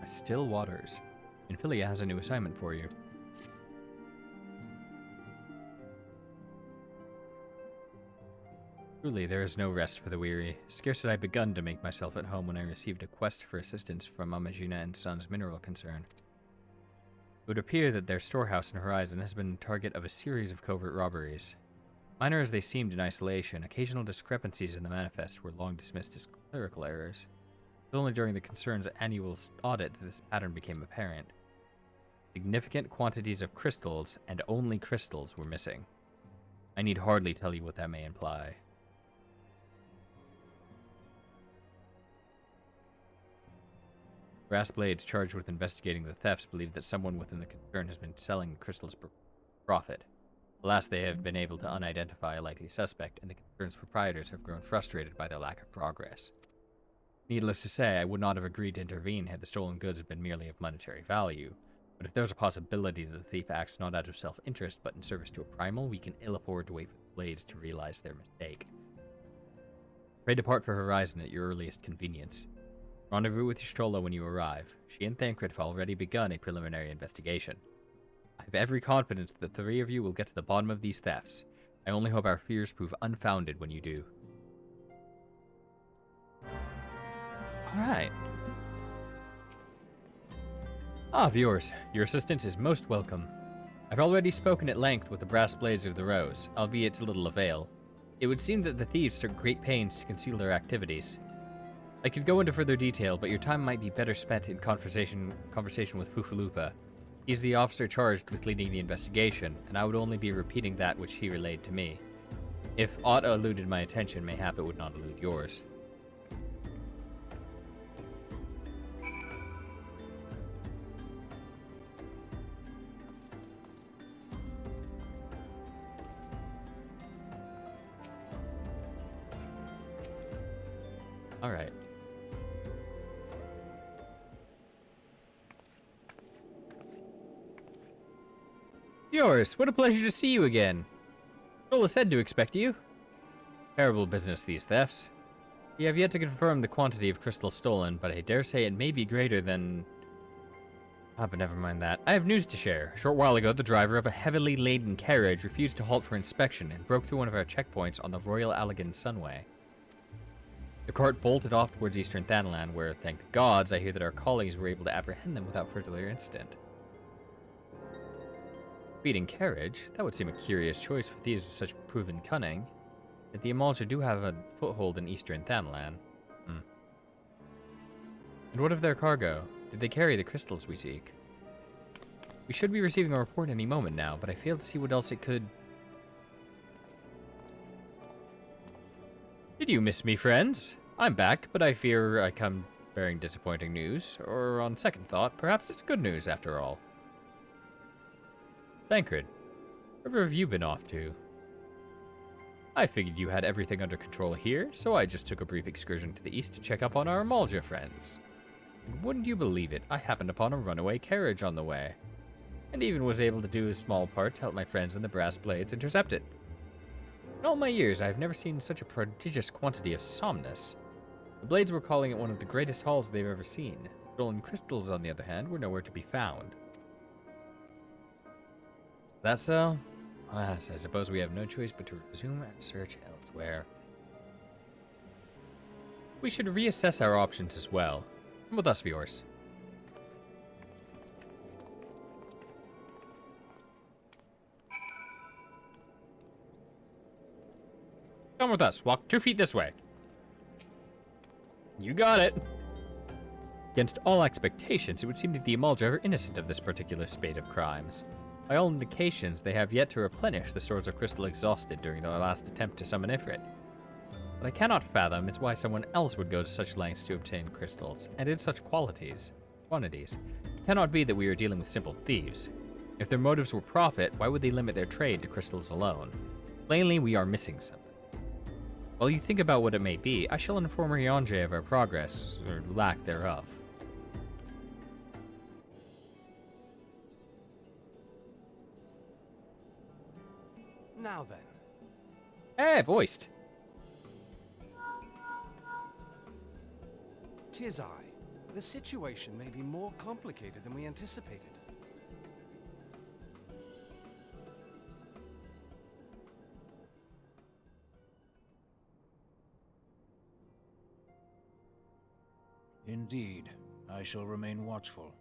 Still waters. Infilia has a new assignment for you. Truly, there is no rest for the weary. Scarce had I begun to make myself at home when I received a quest for assistance from Amajina and Sons mineral concern. It would appear that their storehouse in Horizon has been the target of a series of covert robberies. Minor as they seemed in isolation, occasional discrepancies in the manifest were long dismissed as clerical errors. It was only during the concern's annual audit that this pattern became apparent. Significant quantities of crystals, and only crystals, were missing. I need hardly tell you what that may imply. Brass Blades charged with investigating the thefts believe that someone within the concern has been selling the crystals for profit. Alas, they have been able to unidentify a likely suspect, and the concern's proprietors have grown frustrated by their lack of progress. Needless to say, I would not have agreed to intervene had the stolen goods been merely of monetary value, but if there's a possibility that the thief acts not out of self-interest but in service to a primal, we can ill afford to wait for the Blades to realize their mistake. Pray depart for Horizon at your earliest convenience. Rendezvous with Y'shtola when you arrive. She and Thancred have already begun a preliminary investigation. I have every confidence that the three of you will get to the bottom of these thefts. I only hope our fears prove unfounded when you do. Alright. Viewers, your assistance is most welcome. I've already spoken at length with the Brass Blades of the Rose, albeit to little avail. It would seem that the thieves took great pains to conceal their activities. I could go into further detail, but your time might be better spent in conversation with Fufulupa. He's the officer charged with leading the investigation, and I would only be repeating that which he relayed to me. If aught eluded my attention, mayhap it would not elude yours. Alright. Yours, what a pleasure to see you again. Y'shtola said to expect you. Terrible business, these thefts. We have yet to confirm the quantity of crystal stolen, but I dare say it may be greater than... but never mind that. I have news to share. A short while ago, the driver of a heavily laden carriage refused to halt for inspection and broke through one of our checkpoints on the Royal Allegan Sunway. The cart bolted off towards eastern Thanalan, where, thank the gods, I hear that our colleagues were able to apprehend them without further incident. Speeding carriage? That would seem a curious choice for thieves with such proven cunning. Yet the Amalja do have a foothold in eastern Thanalan. And what of their cargo? Did they carry the crystals we seek? We should be receiving a report any moment now, but I fail to see what else it could... Did you miss me, friends? I'm back, but I fear I come bearing disappointing news, or on second thought, perhaps it's good news after all. Thancred, where have you been off to? I figured you had everything under control here, so I just took a brief excursion to the east to check up on our Amalja friends. And wouldn't you believe it, I happened upon a runaway carriage on the way, and even was able to do a small part to help my friends in the Brass Blades intercept it. In all my years, I have never seen such a prodigious quantity of somnus. The Blades were calling it one of the greatest hauls they've ever seen. Stolen crystals, on the other hand, were nowhere to be found. That so? Alas, I suppose we have no choice but to resume and search elsewhere. We should reassess our options as well. Come with us, viewers. Come with us. Walk 2 feet this way. You got it. Against all expectations, it would seem that the Amalja are innocent of this particular spate of crimes. By all indications, they have yet to replenish the stores of crystal exhausted during their last attempt to summon Ifrit. What I cannot fathom is why someone else would go to such lengths to obtain crystals, and in such quantities. It cannot be that we are dealing with simple thieves. If their motives were profit, why would they limit their trade to crystals alone? Plainly, we are missing something. While you think about what it may be, I shall inform Ryanje of our progress, or lack thereof. Now then. Hey, voiced. 'Tis I, The situation may be more complicated than we anticipated. Indeed, I shall remain watchful.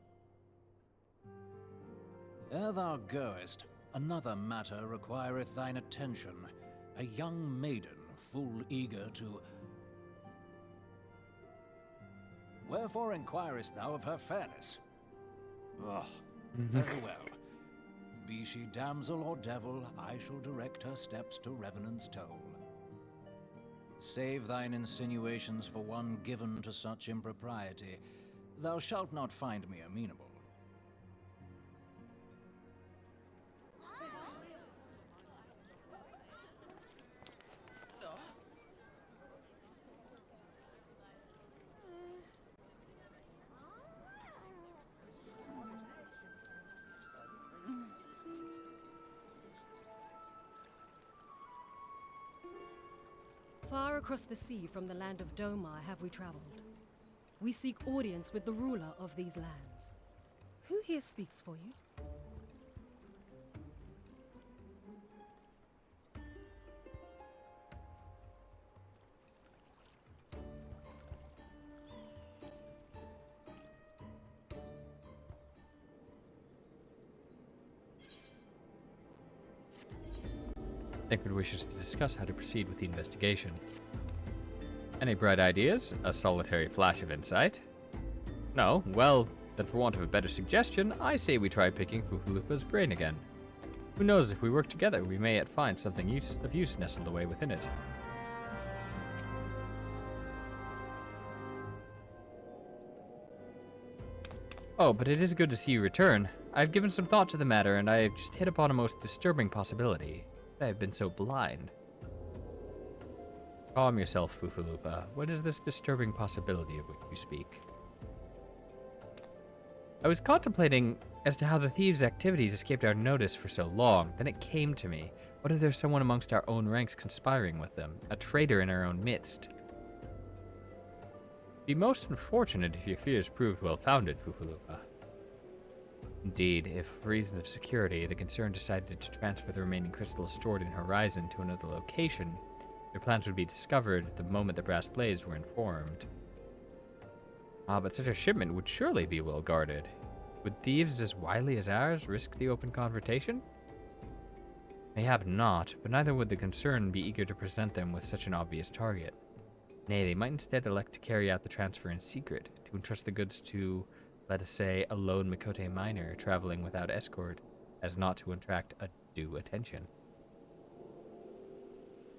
Ere thou goest, another matter requireth thine attention. A young maiden, full eager to... Wherefore inquirest thou of her fairness? Oh, very well. Be she damsel or devil, I shall direct her steps to Revenant's Toll. Save thine insinuations for one given to such impropriety. Thou shalt not find me amenable. Far across the sea from the land of Domar have we traveled. We seek audience with the ruler of these lands. Who here speaks for you? Thinkwood wishes to discuss how to proceed with the investigation. Any bright ideas? A solitary flash of insight? No? Well, then for want of a better suggestion, I say we try picking Fufalupa's brain again. Who knows, if we work together, we may yet find something of use nestled away within it. Oh, but it is good to see you return. I've given some thought to the matter, and I have just hit upon a most disturbing possibility. I have been so blind. Calm yourself, Fufalupa. What is this disturbing possibility of which you speak? I was contemplating as to how the thieves' activities escaped our notice for so long. Then it came to me. What if there's someone amongst our own ranks conspiring with them? A traitor in our own midst? It'd be most unfortunate if your fears proved well-founded, Fufalupa. Indeed, if for reasons of security, the concern decided to transfer the remaining crystals stored in Horizon to another location, their plans would be discovered the moment the Brass Blades were informed. Ah, but such a shipment would surely be well guarded. Would thieves as wily as ours risk the open confrontation? Mayhap not, but neither would the concern be eager to present them with such an obvious target. Nay, they might instead elect to carry out the transfer in secret, to entrust the goods to, let us say, a lone Mikote miner traveling without escort, as not to attract undue attention.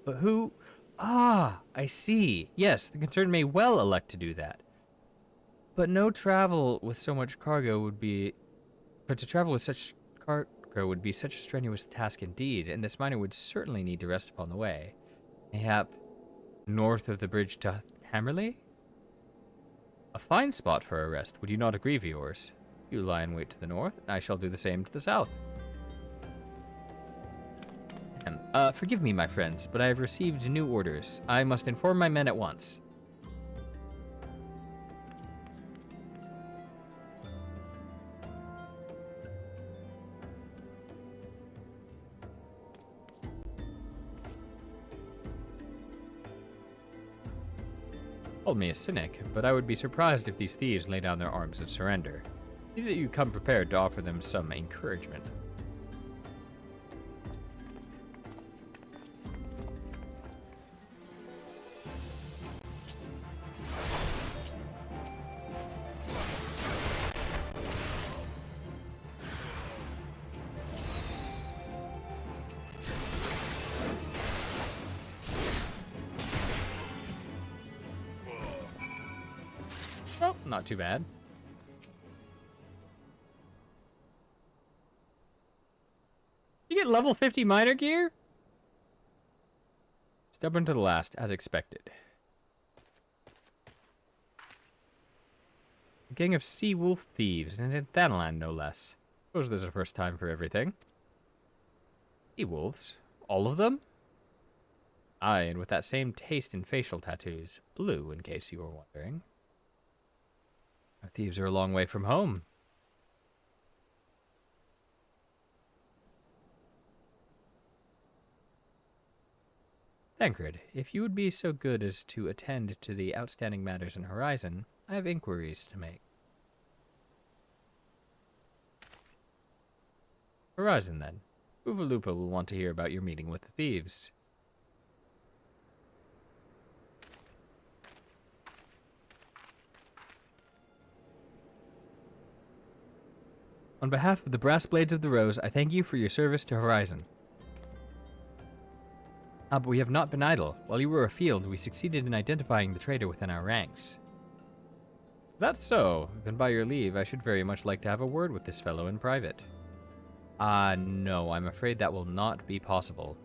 But who... Ah, I see. Yes, the concern may well elect to do that. But no travel with so much cargo would be... But to travel with such cargo would be such a strenuous task indeed, and this miner would certainly need to rest upon the way. Mayhap north of the bridge to Hammerley? A fine spot for a rest, would you not agree, viewers? You lie in wait to the north, and I shall do the same to the south. Forgive me, my friends, but I have received new orders. I must inform my men at once. Call me a cynic, but I would be surprised if these thieves lay down their arms and surrender. See that you come prepared to offer them some encouragement. Oh, not too bad. You get level 50 miner gear? Stubborn to the last, as expected. A gang of sea wolf thieves, and in Thanalan no less. Suppose there's a first time for everything. Sea wolves? All of them? Aye, and with that same taste in facial tattoos. Blue, in case you were wondering. Our thieves are a long way from home. Thancred, if you would be so good as to attend to the outstanding matters in Horizon, I have inquiries to make. Horizon, then. Uvalupa will want to hear about your meeting with the thieves. On behalf of the Brass Blades of the Rose, I thank you for your service to Horizon. But we have not been idle. While you were afield, we succeeded in identifying the traitor within our ranks. That's so. Then by your leave, I should very much like to have a word with this fellow in private. No, I'm afraid that will not be possible.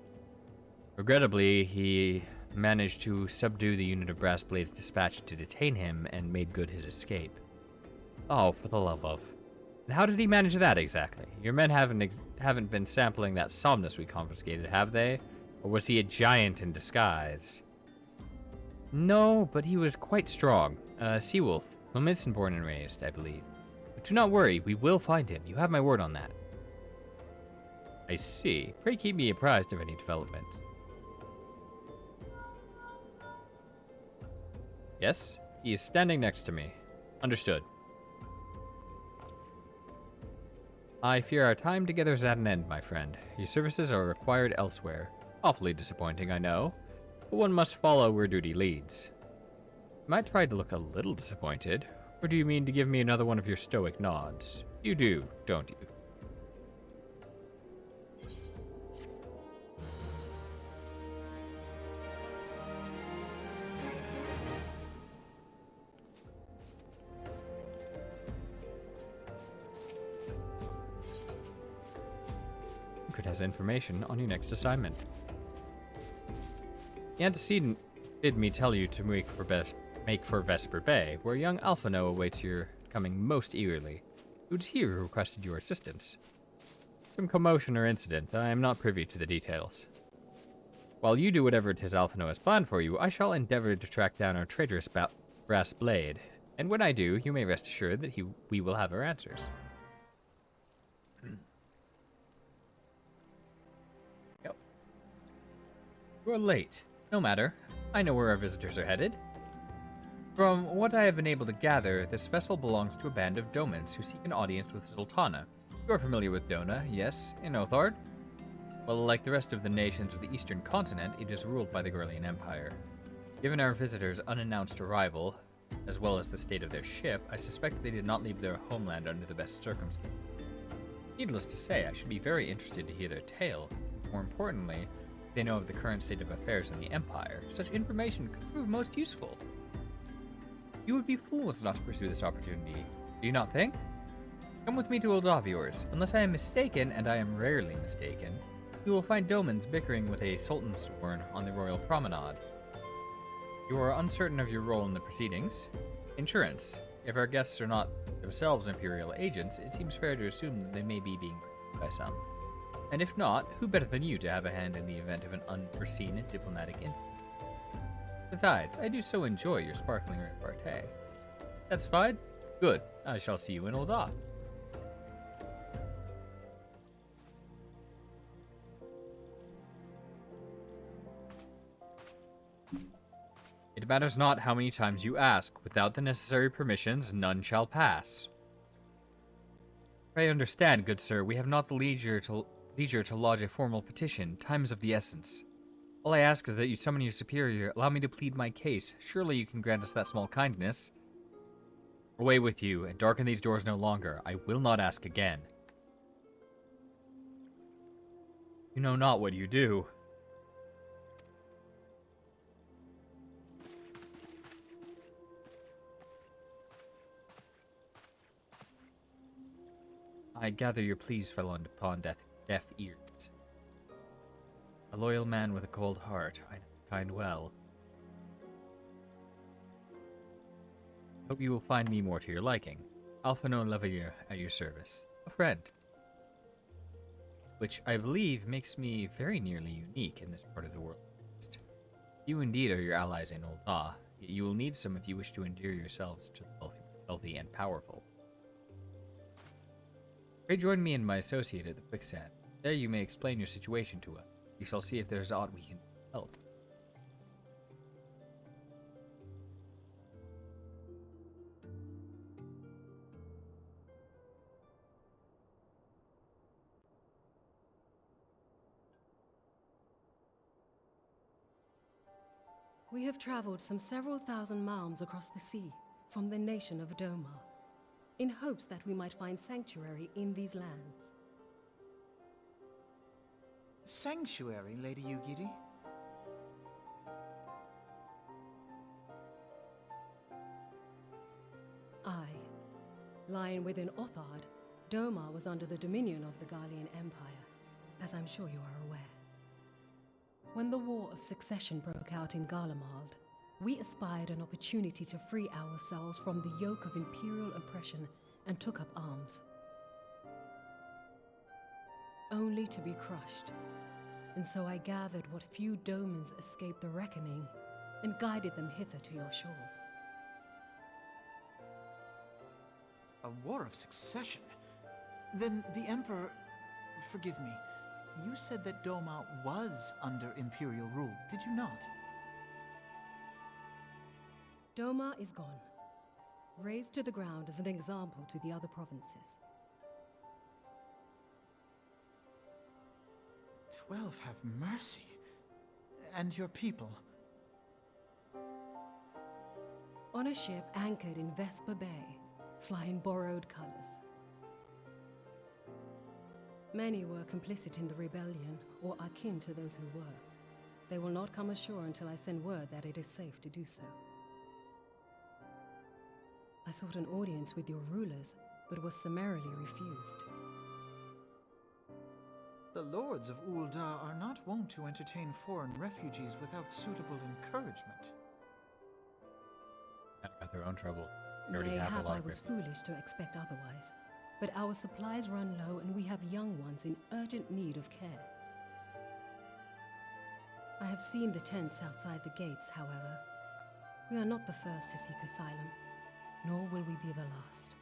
Regrettably, he managed to subdue the unit of Brass Blades dispatched to detain him and made good his escape. Oh, for the love of... And how did he manage that exactly? Your men haven't been sampling that somnus we confiscated, have they? Or was he a giant in disguise? No, but he was quite strong. Seawolf, Wilmidson born and raised, I believe. But do not worry, we will find him. You have my word on that. I see. Pray keep me apprised of any developments. Yes? He is standing next to me. Understood. I fear our time together is at an end, my friend. Your services are required elsewhere. Awfully disappointing, I know, but one must follow where duty leads. You might try to look a little disappointed, or do you mean to give me another one of your stoic nods? You do, don't you? It has information on your next assignment. The antecedent bid me tell you to make for Vesper Bay, where young Alphino awaits your coming most eagerly. It was he who requested your assistance. Some commotion or incident, I am not privy to the details. While you do whatever it is Alphino has planned for you, I shall endeavor to track down our traitorous Brass Blade, and when I do, you may rest assured that we will have our answers. Yep. You're late. No matter. I know where our visitors are headed. From what I have been able to gather, this vessel belongs to a band of Domans who seek an audience with Sultana. You are familiar with Dona, yes, in Othard? Well, like the rest of the nations of the eastern continent, it is ruled by the Gorlian Empire. Given our visitors' unannounced arrival, as well as the state of their ship, I suspect they did not leave their homeland under the best circumstances. Needless to say, I should be very interested to hear their tale. More importantly, if they know of the current state of affairs in the Empire, such information could prove most useful. You would be fools not to pursue this opportunity, do you not think? Come with me to Old Yours. Unless I am mistaken, and I am rarely mistaken, you will find Domans bickering with a Sultan sworn on the Royal Promenade. You are uncertain of your role in the proceedings. Insurance. If our guests are not themselves Imperial agents, it seems fair to assume that they may be being recruited by some. And if not, who better than you to have a hand in the event of an unforeseen diplomatic incident? Besides, I do so enjoy your sparkling repartee. Satisfied? Good. I shall see you in Old Off. It matters not how many times you ask. Without the necessary permissions, none shall pass. Pray understand, good sir, we have not the leisure to lodge a formal petition. Time is of the essence. All I ask is that you summon your superior, allow me to plead my case. Surely you can grant us that small kindness. Away with you, and darken these doors no longer. I will not ask again. You know not what you do. I gather your pleas fell upon deaf ears. A loyal man with a cold heart, I find well. Hope you will find me more to your liking. Alphino Leveilleur at your service. A friend. Which I believe makes me very nearly unique in this part of the world. You indeed are your allies in Old Law, yet you will need some if you wish to endear yourselves to the wealthy wealthy, and powerful. Pray join me and my associate at the quicksand. There you may explain your situation to us. We shall see if there is aught we can help. We have traveled some several thousand miles across the sea from the nation of Doma, in hopes that we might find sanctuary in these lands. Sanctuary, Lady Yugiri? Aye. Lying within Othard, Doma was under the dominion of the Garlean Empire, as I'm sure you are aware. When the War of Succession broke out in Garlemald, we espied an opportunity to free ourselves from the yoke of imperial oppression and took up arms. Only to be crushed. And so I gathered what few Domans escaped the reckoning and guided them hither to your shores. A war of succession? Then the Emperor... Forgive me. You said that Doma was under Imperial rule, did you not? Doma is gone. Razed to the ground as an example to the other provinces. 12 have mercy. And your people? On a ship anchored in Vesper Bay, flying borrowed colors. Many were complicit in the rebellion, or akin to those who were. They will not come ashore until I send word that it is safe to do so. I sought an audience with your rulers, but was summarily refused. The lords of Ul'dah are not wont to entertain foreign refugees without suitable encouragement. Got their own trouble. We already have a Mayhap lot I of was grief. foolish to expect otherwise, but our supplies run low and we have young ones in urgent need of care. I have seen the tents outside the gates, however. We are not the first to seek asylum, nor will we be the last.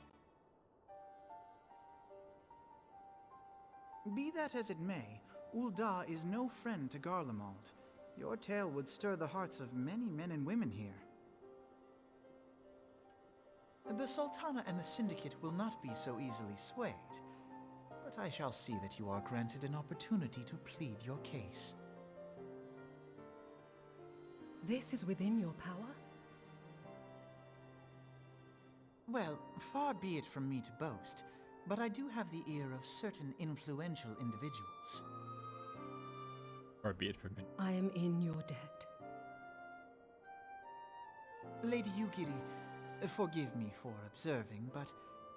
Be that as it may, Ul'dah is no friend to Garlemald. Your tale would stir the hearts of many men and women here. The Sultana and the Syndicate will not be so easily swayed, but I shall see that you are granted an opportunity to plead your case. This is within your power? Well, far be it from me to boast, but I do have the ear of certain influential individuals. Or be it from me. I am in your debt. Lady Yugiri, forgive me for observing, but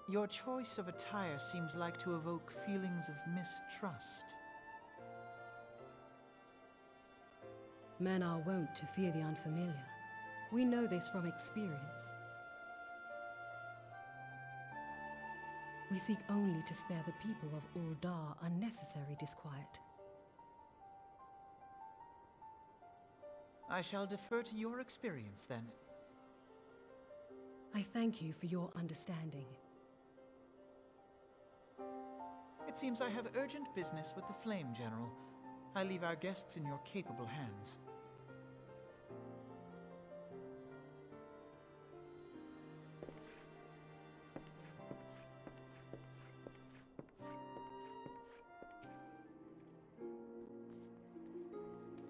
your choice of attire seems like to evoke feelings of mistrust. Men are wont to fear the unfamiliar. We know this from experience. We seek only to spare the people of Ul'dah unnecessary disquiet. I shall defer to your experience, then. I thank you for your understanding. It seems I have urgent business with the Flame General. I leave our guests in your capable hands.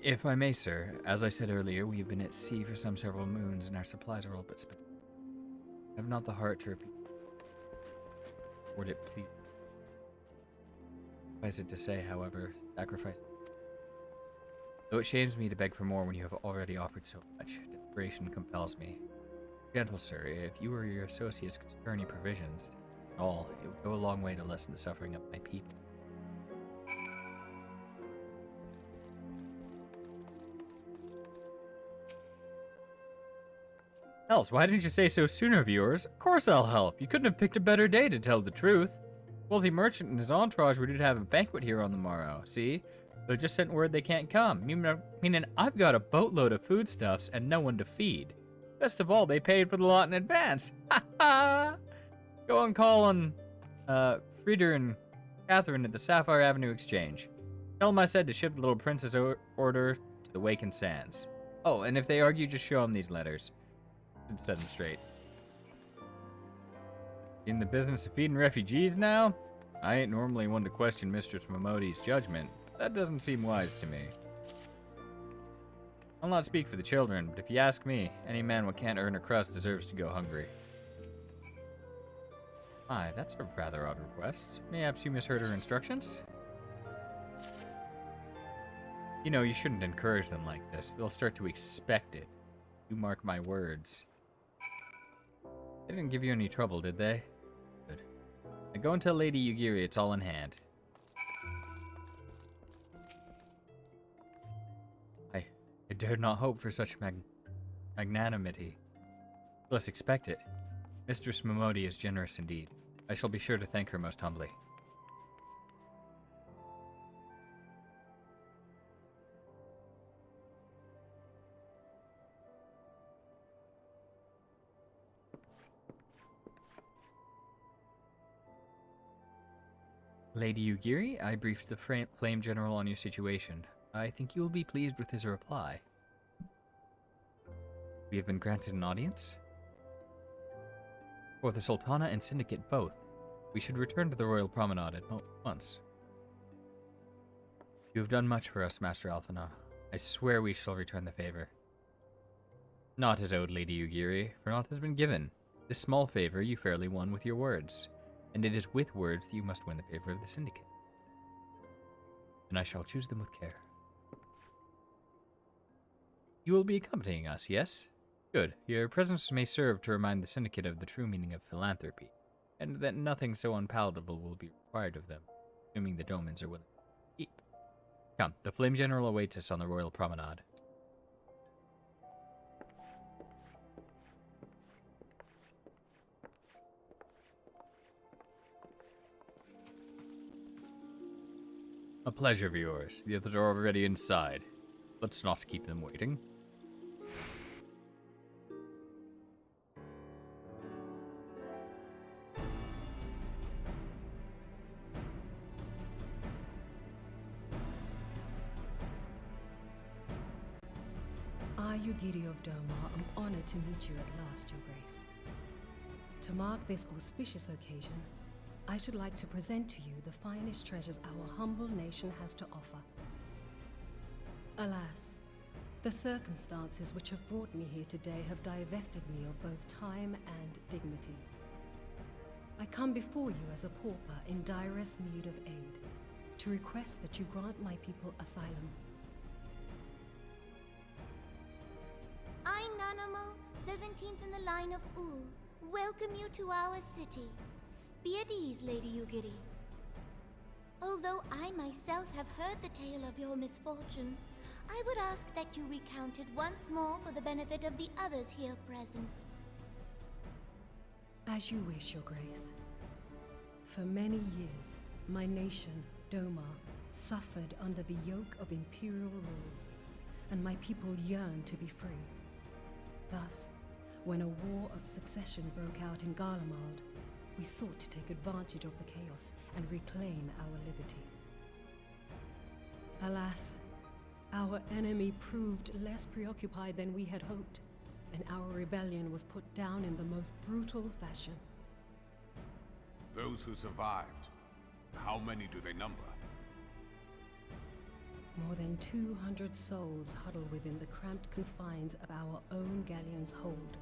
If I may, sir, as I said earlier, we have been at sea for some several moons, and our supplies are all but spent. I have not the heart to repeat. Would it please? Suffice it to say, however, sacrifice. Though it shames me to beg for more when you have already offered so much, desperation compels me. Gentle sir, if you or your associates could spare any provisions at all, it would go a long way to lessen the suffering of my people. Else, why didn't you say so sooner, viewers? Of course I'll help. You couldn't have picked a better day to tell the truth. Well, the merchant and his entourage were due to have a banquet here on the morrow, see? They just sent word they can't come, meaning I've got a boatload of foodstuffs and no one to feed. Best of all, they paid for the lot in advance. Ha ha! Go and call on Frieder and Catherine at the Sapphire Avenue Exchange. Tell them I said to ship the little prince's order to the Waken Sands. Oh, and if they argue, just show them these letters. And set them straight. In the business of feeding refugees now? I ain't normally one to question Mistress Momodi's judgment, but that doesn't seem wise to me. I'll not speak for the children, but if you ask me, any man who can't earn a crust deserves to go hungry. Aye, that's a rather odd request. Mayhaps you misheard her instructions? You know, you shouldn't encourage them like this. They'll start to expect it. You mark my words. They didn't give you any trouble, did they? Good. Now go and tell Lady Yugiri it's all in hand. I dared not hope for such magnanimity. Let's expect it. Mistress Momodi is generous indeed. I shall be sure to thank her most humbly. Lady Yugiri, I briefed the Flame General on your situation. I think you will be pleased with his reply. We have been granted an audience? For the Sultana and Syndicate both. We should return to the Royal Promenade at once. You have done much for us, Master Althana. I swear we shall return the favor. Not as owed, Lady Yugiri, for naught has been given. This small favor you fairly won with your words, and it is with words that you must win the favor of the Syndicate. And I shall choose them with care. You will be accompanying us, yes? Good. Your presence may serve to remind the Syndicate of the true meaning of philanthropy, and that nothing so unpalatable will be required of them, assuming the Domans are willing to keep. Come, the Flame General awaits us on the Royal Promenade. A pleasure of yours. The others are already inside. Let's not keep them waiting. I, Yugiri of Doma, am honored to meet you at last, Your Grace. To mark this auspicious occasion, I should like to present to you the finest treasures our humble nation has to offer. Alas, the circumstances which have brought me here today have divested me of both time and dignity. I come before you as a pauper in direst need of aid, to request that you grant my people asylum. I, Nanamo, 17th in the line of Ul, welcome you to our city. Be at ease, Lady Yugiri. Although I myself have heard the tale of your misfortune, I would ask that you recount it once more for the benefit of the others here present. As you wish, Your Grace. For many years, my nation, Doma, suffered under the yoke of imperial rule, and my people yearned to be free. Thus, when a war of succession broke out in Garlemald, we sought to take advantage of the chaos and reclaim our liberty. Alas, our enemy proved less preoccupied than we had hoped, and our rebellion was put down in the most brutal fashion. Those who survived, how many do they number? More than 200 souls huddle within the cramped confines of our own galleon's hold.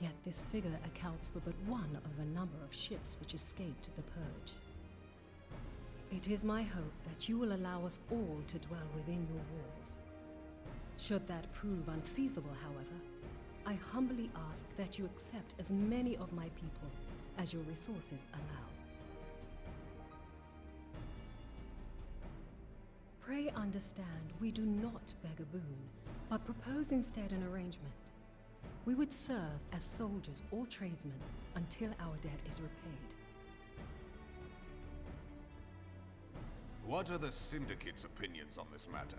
Yet this figure accounts for but one of a number of ships which escaped the Purge. It is my hope that you will allow us all to dwell within your walls. Should that prove unfeasible, however, I humbly ask that you accept as many of my people as your resources allow. Pray understand, we do not beg a boon, but propose instead an arrangement. We would serve as soldiers or tradesmen until our debt is repaid. What are the Syndicate's opinions on this matter?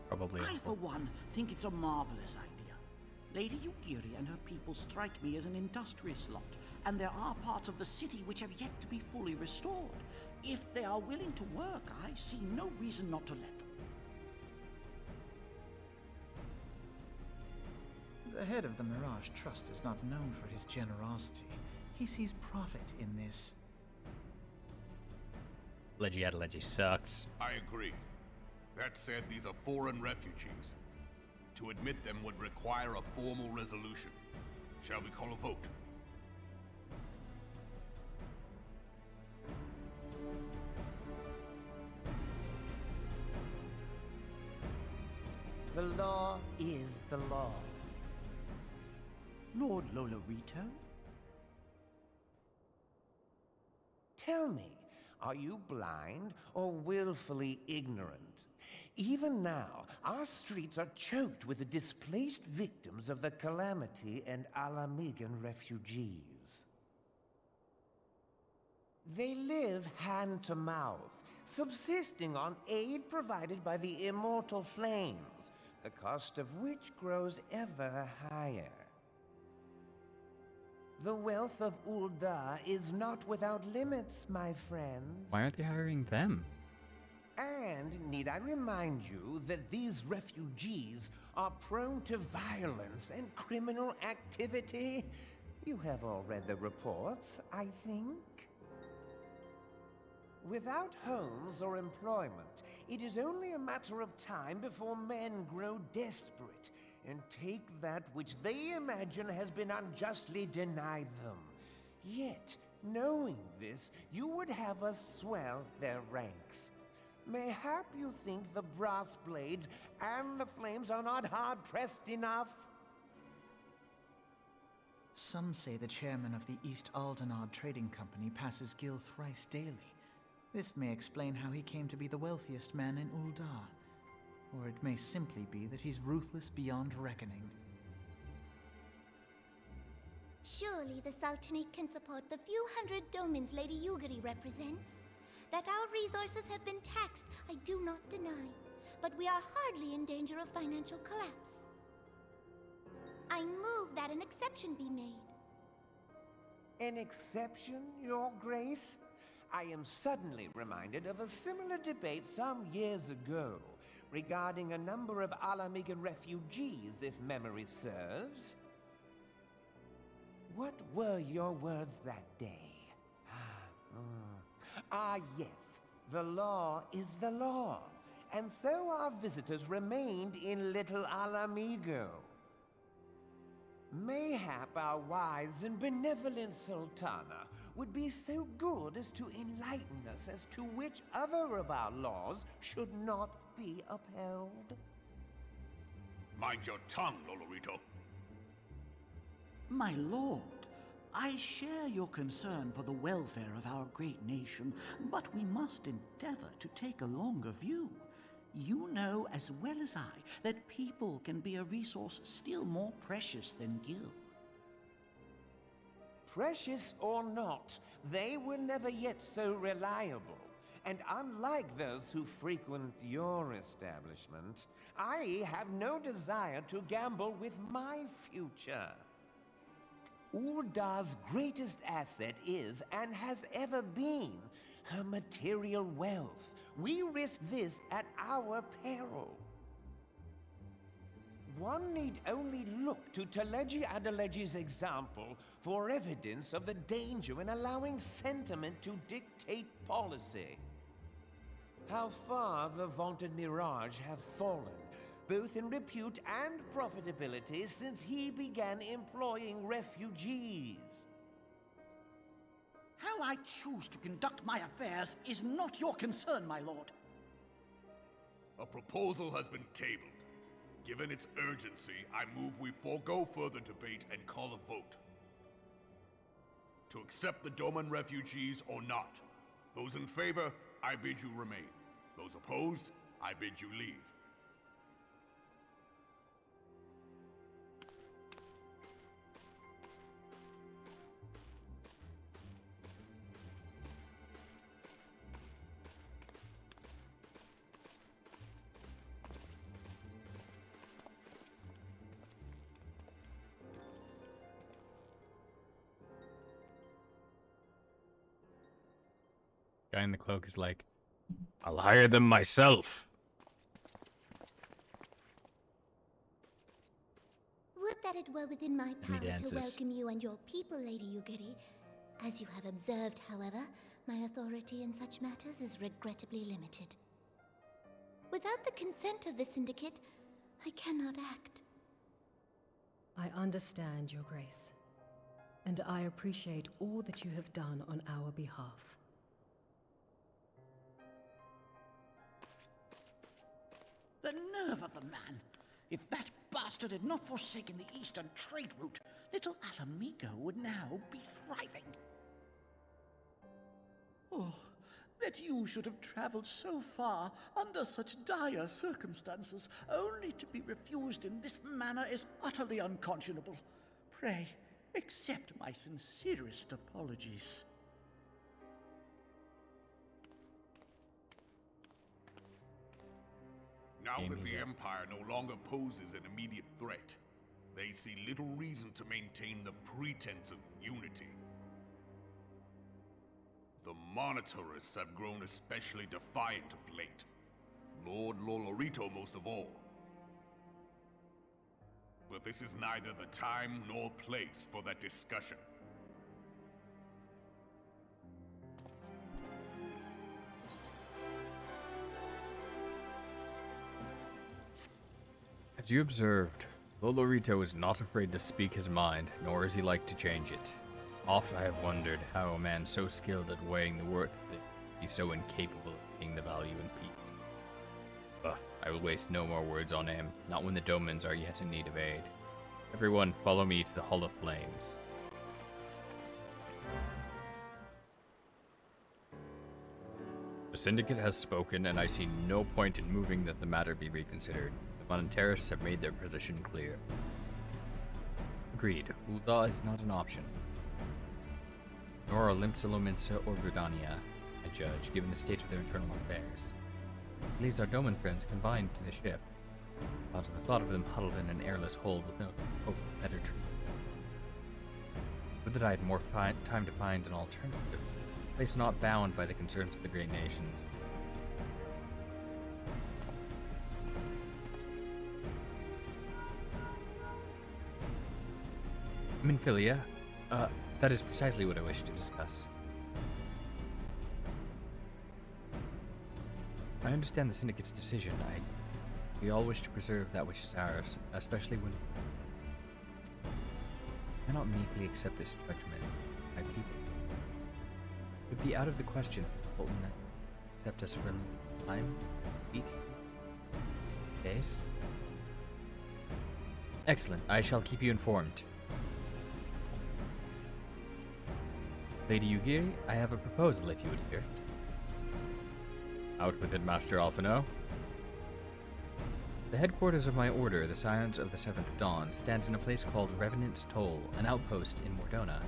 Probably. I, for one, think it's a marvelous idea. Lady Yugiri and her people strike me as an industrious lot, and there are parts of the city which have yet to be fully restored. If they are willing to work, I see no reason not to let them. The head of the Mirage Trust is not known for his generosity. He sees profit in this. Leggy Adelegy sucks. I agree. That said, these are foreign refugees. To admit them would require a formal resolution. Shall we call a vote? The law is the law. Lord Lolorito? Tell me, are you blind or willfully ignorant? Even now, our streets are choked with the displaced victims of the Calamity and Alamigan refugees. They live hand to mouth, subsisting on aid provided by the immortal flames, the cost of which grows ever higher. The wealth of Ul'dah is not without limits, my friends. Why aren't they hiring them? And need I remind you that these refugees are prone to violence and criminal activity? You have all read the reports, I think. Without homes or employment, it is only a matter of time before men grow desperate and take that which they imagine has been unjustly denied them. Yet, knowing this, you would have us swell their ranks. Mayhap you think the brass blades and the flames are not hard-pressed enough? Some say the chairman of the East Aldenard Trading Company passes Gil thrice daily. This may explain how he came to be the wealthiest man in Ul'dah. Or it may simply be that he's ruthless beyond reckoning. Surely the Sultanate can support the few hundred domins Lady Yugiri represents. That our resources have been taxed, I do not deny. But we are hardly in danger of financial collapse. I move that an exception be made. An exception, Your Grace? I am suddenly reminded of a similar debate some years ago regarding a number of Alamigan refugees, if memory serves. What were your words that day? Yes, the law is the law, and so our visitors remained in Little Alamigo. Mayhap our wise and benevolent Sultana would be so good as to enlighten us as to which other of our laws should not be upheld. Mind your tongue, Lolorito. My lord, I share your concern for the welfare of our great nation, but we must endeavor to take a longer view. You know as well as I that people can be a resource still more precious than gil. Precious or not, they were never yet so reliable. And unlike those who frequent your establishment, I have no desire to gamble with my future. Ul'dah's greatest asset is, and has ever been, her material wealth. We risk this at our peril. One need only look to Teleji Adeleji's example for evidence of the danger in allowing sentiment to dictate policy. How far the vaunted Mirage hath fallen, both in repute and profitability, since he began employing refugees. How I choose to conduct my affairs is not your concern, my lord. A proposal has been tabled. Given its urgency, I move we forego further debate and call a vote. To accept the Doman refugees or not. Those in favor, I bid you remain. Those opposed, I bid you leave. guy in the cloak is like, I'll hire them myself. Would that it were within my he power to dances. welcome you and your people, Lady Yugiri. As you have observed, however, my authority in such matters is regrettably limited. Without the consent of the Syndicate, I cannot act. I understand, Your Grace, and I appreciate all that you have done on our behalf. The nerve of the man! If that bastard had not forsaken the eastern trade route, little Alamigo would now be thriving. Oh, that you should have traveled so far under such dire circumstances, only to be refused in this manner is utterly unconscionable. Pray, accept my sincerest apologies. Now that the Empire no longer poses an immediate threat, they see little reason to maintain the pretense of unity. The Monitorists have grown especially defiant of late. Lord Lolorito most of all. But this is neither the time nor place for that discussion. As you observed, Lolorito is not afraid to speak his mind, nor is he like to change it. Oft I have wondered how a man so skilled at weighing the worth of things be so incapable of seeing the value in people. Ugh, I will waste no more words on him, not when the Domans are yet in need of aid. Everyone, follow me to the Hall of Flames. The Syndicate has spoken, and I see no point in moving that the matter be reconsidered. The Monitarists have made their position clear. Agreed. Ul'dah is not an option. Nor are Limpsalominsa or Verdania a judge, given the state of their internal affairs. It leaves our Doman friends confined to the ship, while to the thought of them huddled in an airless hold with no hope of better treatment. Would that I had more time to find an alternative, a place not bound by the concerns of the great nations. Minfilia, that is precisely what I wish to discuss. I understand the Syndicate's decision. We all wish to preserve that which is ours, especially when we cannot meekly accept this judgment by people. It would be out of the question for Fulton to accept us for a time, week, days. Excellent. I shall keep you informed. Lady Yugiri, I have a proposal if you would hear it. Out with it, Master Alphino. The headquarters of my order, the Scions of the Seventh Dawn, stands in a place called Revenant's Toll, an outpost in Mordona.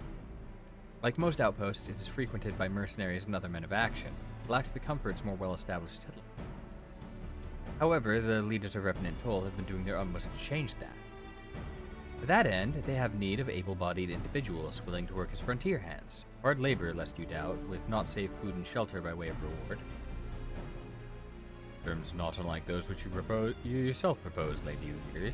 Like most outposts, it is frequented by mercenaries and other men of action. It lacks the comforts more well-established settlements. However, the leaders of Revenant Toll have been doing their utmost to change that. To that end, they have need of able-bodied individuals willing to work as frontier hands. Hard labor, lest you doubt, with not safe food and shelter by way of reward. Terms not unlike those which you yourself proposed, Lady Yugiri.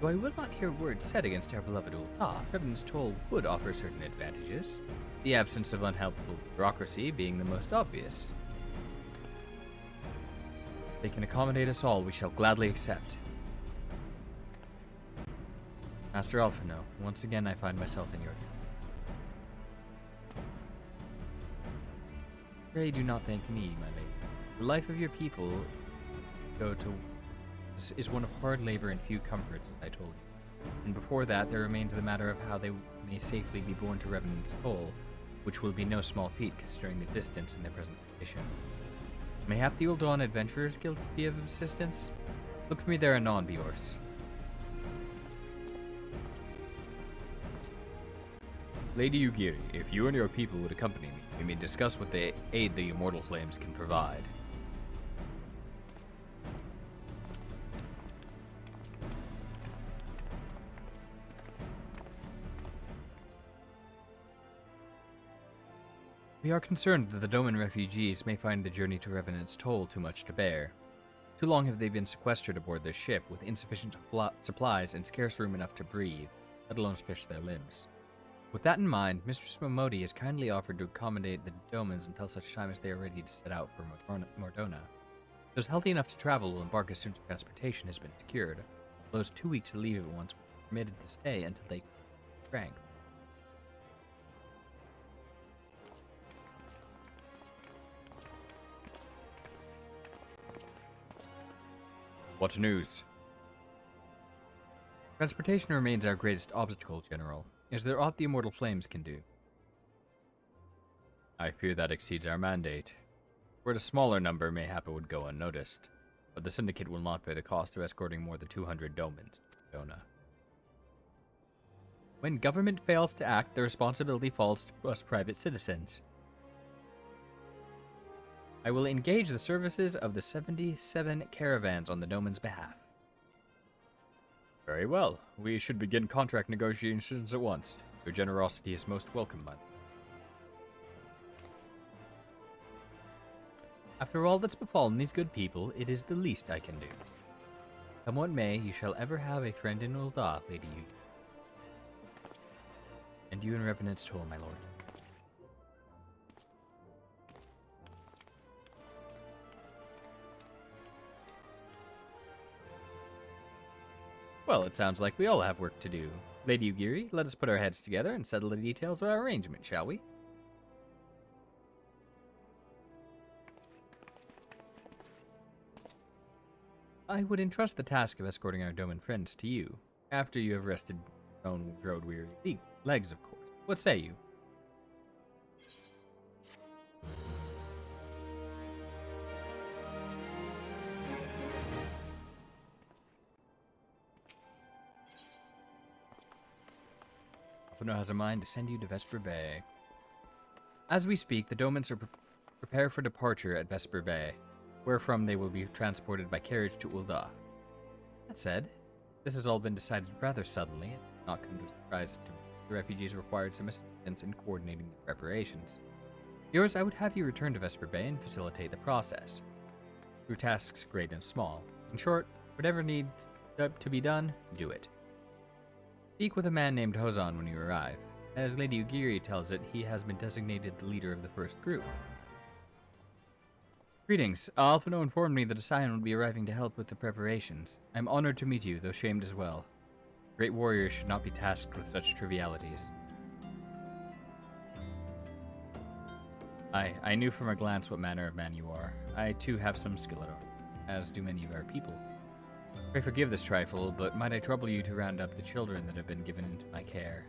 Though I will not hear words said against our beloved Ul'dah, Revenant's Toll would offer certain advantages, the absence of unhelpful bureaucracy being the most obvious. If they can accommodate us all, we shall gladly accept. Master Alphino, once again I find myself in your... Pray do not thank me, my lady. The life of your people is one of hard labor and few comforts, as I told you. And before that, there remains the matter of how they may safely be borne to Revenant's Toll, which will be no small feat considering the distance in their present condition. Mayhap the Ul'dah Adventurers Guild could be of assistance? Look for me there anon, Biors. Lady Yugiri, if you and your people would accompany me, we may discuss what the aid the Immortal Flames can provide. We are concerned that the Doman refugees may find the journey to Revenant's Toll too much to bear. Too long have they been sequestered aboard this ship with insufficient supplies and scarce room enough to breathe, let alone stretch their limbs. With that in mind, Mistress Momodi has kindly offered to accommodate the Domans until such time as they are ready to set out for Mordona. Those healthy enough to travel will embark as soon as transportation has been secured. Those 2 weeks to leave at once will be permitted to stay until they strength. What news? Transportation remains our greatest obstacle, General. Is there aught the immortal flames can do? I fear that exceeds our mandate. Where a smaller number mayhap it would go unnoticed, but the Syndicate will not bear the cost of escorting more than 200 Domans to Dona. When government fails to act, the responsibility falls to us private citizens. I will engage the services of the 77 caravans on the Doman's behalf. Very well. We should begin contract negotiations at once. Your generosity is most welcome, bud. After all that's befallen these good people, it is the least I can do. Come what may, you shall ever have a friend in Ul'dah, Lady Yu. And you in Revenant's Toll, my lord. Well, it sounds like we all have work to do. Lady Ugiri, let us put our heads together and settle the details of our arrangement, shall we? I would entrust the task of escorting our Doman friends to you, after you have rested your own road-weary legs, of course. What say you? Alphino has a mind to send you to Vesper Bay. As we speak, the Domans are prepare for departure at Vesper Bay, wherefrom they will be transported by carriage to Ul'dah. That said, this has all been decided rather suddenly, and not come to a surprise to me. The refugees required some assistance in coordinating the preparations. Yours, I would have you return to Vesper Bay and facilitate the process, through tasks great and small. In short, whatever needs to be done, do it. Speak with a man named Hozan when you arrive. As Lady Ugiri tells it, he has been designated the leader of the first group. Greetings. Alphino informed me that a scion would be arriving to help with the preparations. I am honored to meet you, though shamed as well. Great warriors should not be tasked with such trivialities. I knew from a glance what manner of man you are. I too have some skill at art, as do many of our people. Pray forgive this trifle, but might I trouble you to round up the children that have been given into my care?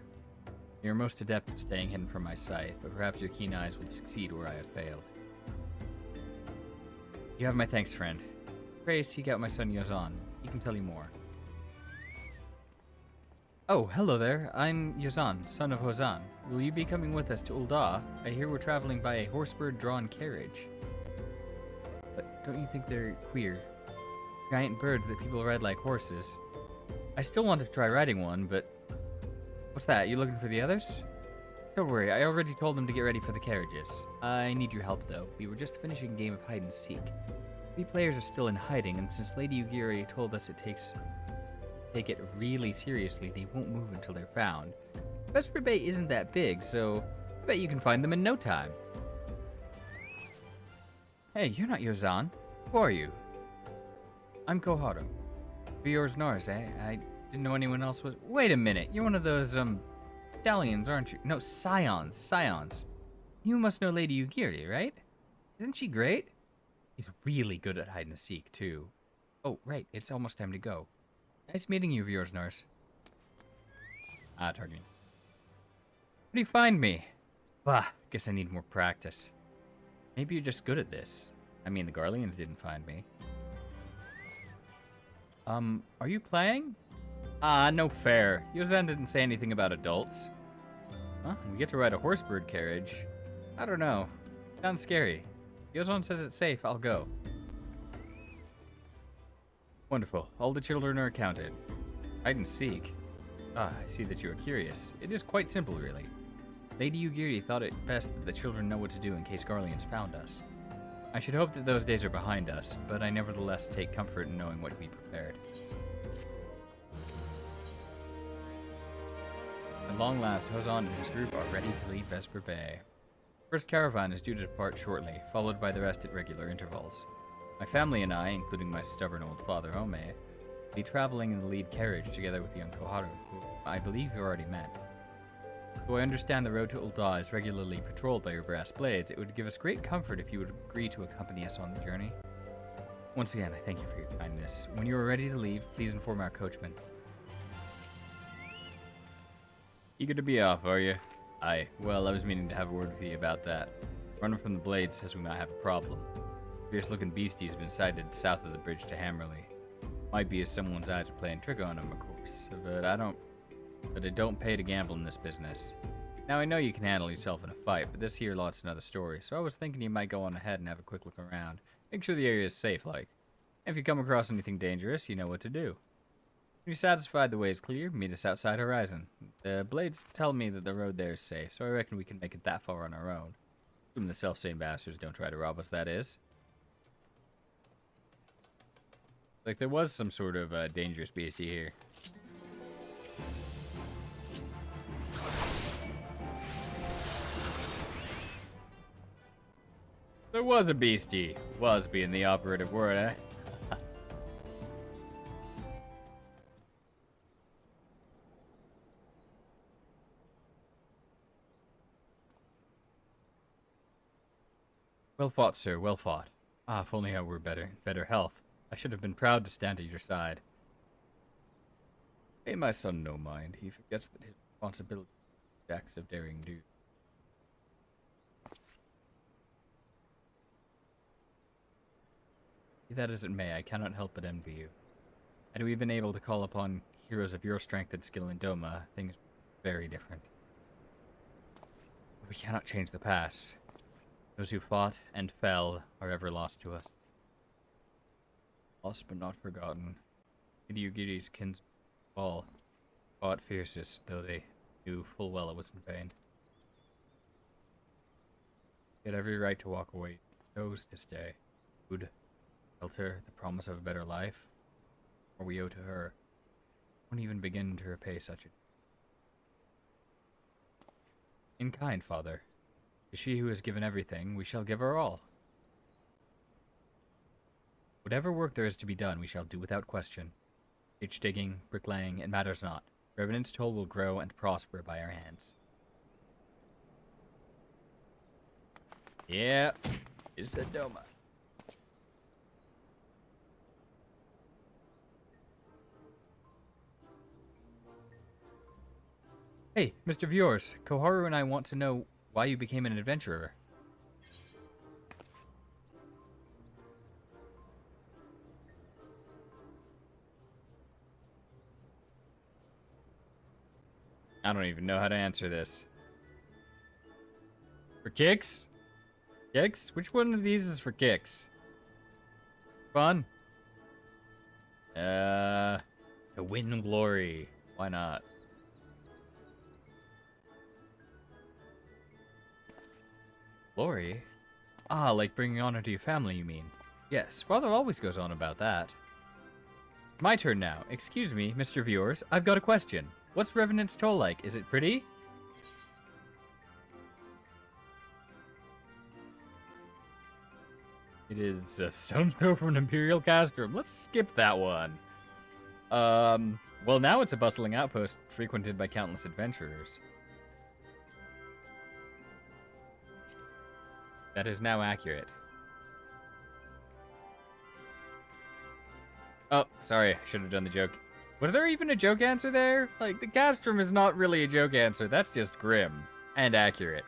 You are most adept at staying hidden from my sight, but perhaps your keen eyes would succeed where I have failed. You have my thanks, friend. Pray seek out my son Yozan. He can tell you more. Oh, hello there. I'm Yozan, son of Hozan. Will you be coming with us to Ul'dah? I hear we're traveling by a horsebird-drawn carriage. But don't you think they're queer? Giant birds that people ride like horses. I still want to try riding one, but... What's that? You looking for the others? Don't worry, I already told them to get ready for the carriages. I need your help, though. We were just finishing a game of hide-and-seek. 3 players are still in hiding, and since Lady Ugiri told us take it really seriously, they won't move until they're found. Vesper Bay isn't that big, so I bet you can find them in no time. Hey, you're not Yozan. Who are you? I'm Koharu. Vior's Nars, eh? I didn't know anyone else was... Wait a minute, you're one of those, stallions, aren't you? No, scions. You must know Lady Ugiri, right? Isn't she great? He's really good at hide-and-seek, too. Oh, right, it's almost time to go. Nice meeting you, Vior's Nars. Ah, Tarkin. How do you find me? Bah, guess I need more practice. Maybe you're just good at this. I mean, the Garleans didn't find me. Are you playing? Ah, no fair. Yozan didn't say anything about adults. Huh? We get to ride a horsebird carriage. I don't know. Sounds scary. Yozan says it's safe, I'll go. Wonderful. All the children are accounted. Hide and seek. Ah, I see that you are curious. It is quite simple, really. Lady Ugiri thought it best that the children know what to do in case Garleans found us. I should hope that those days are behind us, but I nevertheless take comfort in knowing what to be prepared. At long last, Hozan and his group are ready to leave Vesper Bay. First caravan is due to depart shortly, followed by the rest at regular intervals. My family and I, including my stubborn old father Ome, will be traveling in the lead carriage together with young Koharu, who I believe you already met. Though I understand the road to Ul'dah is regularly patrolled by your brass blades, it would give us great comfort if you would agree to accompany us on the journey. Once again, I thank you for your kindness. When you are ready to leave, please inform our coachman. Eager to be off, are you? Aye. Well, I was meaning to have a word with you about that. Running from the blade says we might have a problem. Fierce-looking beastie's been sighted south of the bridge to Hammerley. Might be as someone's eyes are playing trick on him, of course, but it don't pay to gamble in this business. Now, I know you can handle yourself in a fight, but this here lot's another story, so I was thinking you might go on ahead and have a quick look around. Make sure the area is safe, like. If you come across anything dangerous, you know what to do. When you're satisfied the way is clear, meet us outside Horizon. The blades tell me that the road there is safe, so I reckon we can make it that far on our own. Assuming the self-same bastards don't try to rob us, that is. Like, there was some sort of dangerous beastie here. There was a beastie. Was being the operative word, eh? Well fought, sir, well fought. Ah, if only I were better health. I should have been proud to stand at your side. Pay my son no mind. He forgets that his responsibility is acts of daring do. Be that as it may, I cannot help but envy you. Had we been able to call upon heroes of your strength and skill in Doma, things were very different. We cannot change the past. Those who fought and fell are ever lost to us. Lost but not forgotten. Hideyugiri's kinsmen all fought fiercest, though they knew full well it was in vain. He had every right to walk away. He chose to stay. Food, shelter, the promise of a better life. Or we owe to her. Won't even begin to repay such a... In kind, father. To she who has given everything, we shall give her all. Whatever work there is to be done, we shall do without question. Ditch digging, bricklaying, it matters not. Revenant's toll will grow and prosper by our hands. Yeah, it's a Doma. Hey, Mr. Viewers, Koharu and I want to know why you became an adventurer. I don't even know how to answer this. For kicks? Kicks? Which one of these is for kicks? Fun? To win glory. Why not? Glory? Ah, like bringing honor to your family, you mean? Yes, father always goes on about that. My turn now. Excuse me, Mr. Viewers, I've got a question. What's Revenant's Toll like? Is it pretty? It is a stone's throw from an Imperial castrum. Let's skip that one. Well, now it's a bustling outpost frequented by countless adventurers. That is now accurate. Oh, sorry, I should have done the joke. Was there even a joke answer there? Like, the castrum is not really a joke answer, that's just grim. And accurate.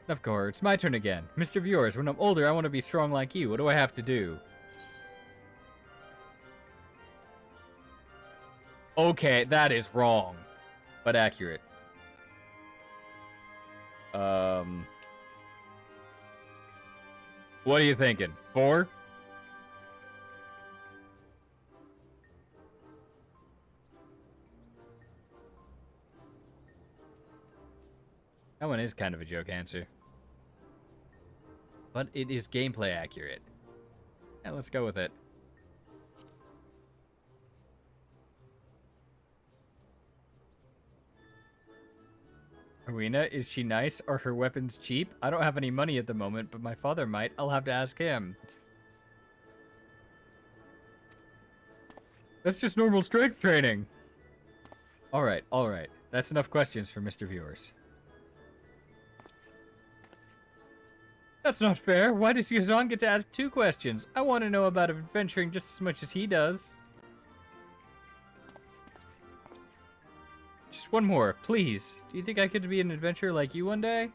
Of course, it's my turn again. Mr. Viewers, when I'm older, I want to be strong like you. What do I have to do? Okay, that is wrong. But accurate. What are you thinking? 4? That one is kind of a joke answer. But it is gameplay accurate. Yeah, let's go with it. Arena, is she nice? Are her weapons cheap? I don't have any money at the moment, but my father might. I'll have to ask him. That's just normal strength training. Alright, alright. That's enough questions for Mr. Viewers. That's not fair. Why does Yazan get to ask 2 questions? I want to know about adventuring just as much as he does. Just one more, please. Do you think I could be an adventurer like you one day?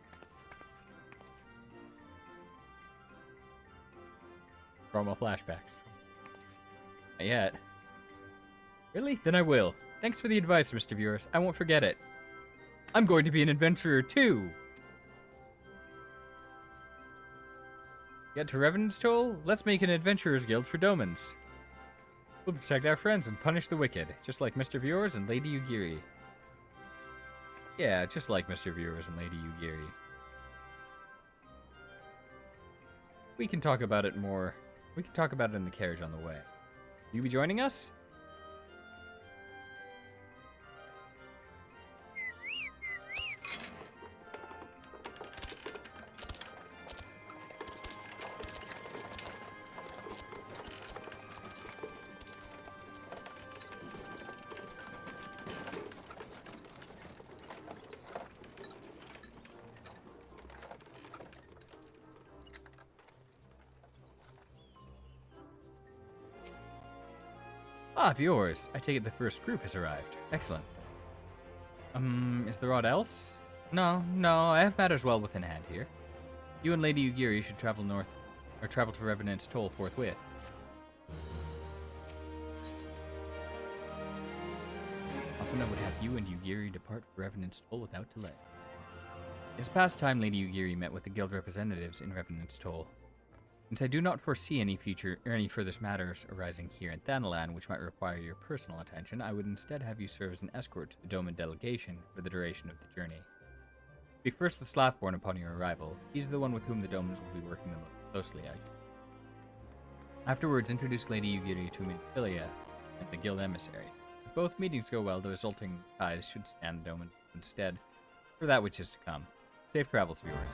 Normal flashbacks. Not yet. Really? Then I will. Thanks for the advice, Mr. Viewers. I won't forget it. I'm going to be an adventurer too. Get to Revenant's Toll? Let's make an adventurers guild for Domans. We'll protect our friends and punish the wicked, just like Mr. Viewers and Lady Yugiri. Yeah, just like Mr. Viewers and Lady Yugiri. We can talk about it more. We can talk about it in the carriage on the way. You be joining us? Ah, viewers. I take it the first group has arrived. Excellent. Is there aught else? No, I have matters well within hand here. You and Lady Yugiri should travel north, or travel to Revenant's Toll forthwith. Often I would have you and Yugiri depart for Revenant's Toll without delay. It's past time Lady Yugiri met with the guild representatives in Revenant's Toll. Since I do not foresee any further matters arising here in Thanalan which might require your personal attention, I would instead have you serve as an escort to the Doman delegation for the duration of the journey. Speak first with Slathborn upon your arrival. He's the one with whom the Domans will be working the most closely. Afterwards, introduce Lady Yugiri to Minfilia and the guild emissary. If both meetings go well, the resulting ties should stand the Doman instead for that which is to come. Safe travels, viewers.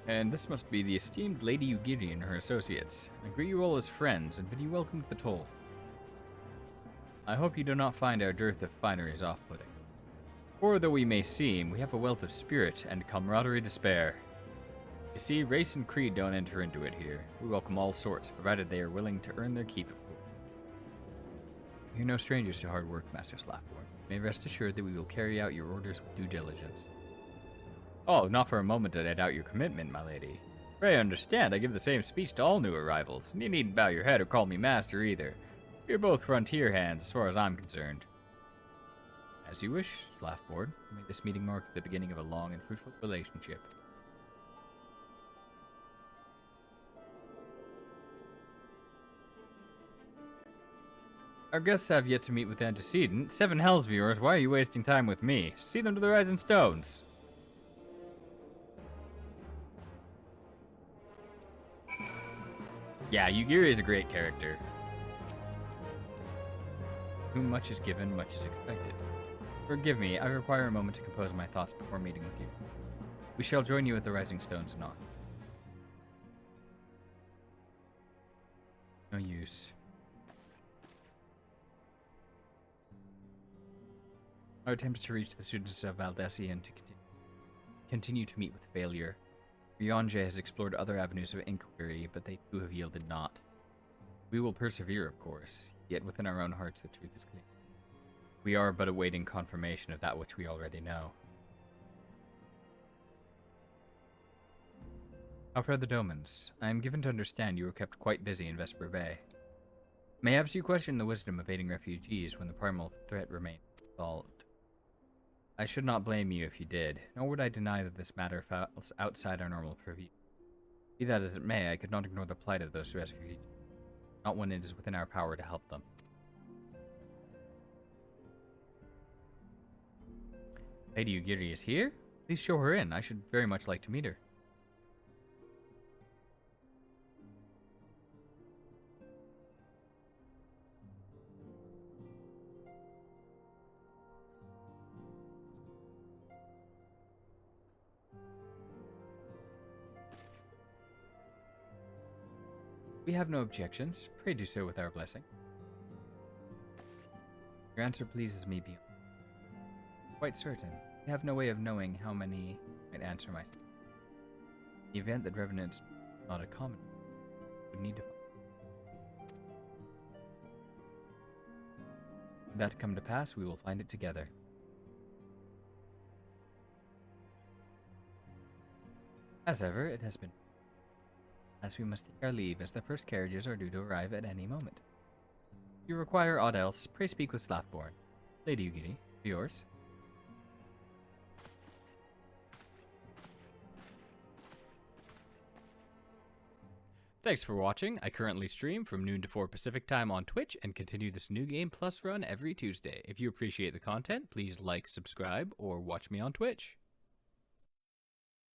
And this must be the esteemed Lady Yugiri and her associates. I greet you all as friends and bid you welcome to the Toll. I hope you do not find our dearth of fineries off-putting. For though we may seem, we have a wealth of spirit and camaraderie to spare. You see, race and creed don't enter into it here. We welcome all sorts, provided they are willing to earn their keep of course. We are no strangers to hard work, Master Slathborn. You may rest assured that we will carry out your orders with due diligence. Oh, not for a moment did I doubt your commitment, my lady. Pray understand, I give the same speech to all new arrivals, and you needn't bow your head or call me master either. You're both frontier hands, as far as I'm concerned. As you wish, Slathborn. May this meeting mark the beginning of a long and fruitful relationship. Our guests have yet to meet with the antecedent. 7 Hells, viewers, why are you wasting time with me? See them to the Rising Stones. Yeah, Yugiri is a great character. Whom much is given, much is expected. Forgive me, I require a moment to compose my thoughts before meeting with you. We shall join you at the Rising Stones anon. No use. Our attempts to reach the students of Valdesian to continue to meet with failure. Ryonje has explored other avenues of inquiry, but they too have yielded naught. We will persevere, of course, yet within our own hearts the truth is clear. We are but awaiting confirmation of that which we already know. How fare the Domans? I am given to understand you were kept quite busy in Vesper Bay. Mayhaps you question the wisdom of aiding refugees when the primal threat remains solved. I should not blame you if you did, nor would I deny that this matter falls outside our normal purview. Be that as it may, I could not ignore the plight of those refugees. not when it is within our power to help them. Lady Ugiri is here? Please show her in. I should very much like to meet her. We have no objections. Pray do so with our blessing. Your answer pleases me beyond. Quite certain. We have no way of knowing how many might answer my. In the event that Revenant's not a common, we need to. Should that come to pass, we will find it together. As ever, it has been. As we must take our leave, as the first carriages are due to arrive at any moment. If you require aught else, pray speak with Slathborn. Lady Ugiri, yours. Thanks for watching. I currently stream from noon to 4 Pacific time on Twitch and continue this New Game Plus run every Tuesday. If you appreciate the content, please like, subscribe, or watch me on Twitch.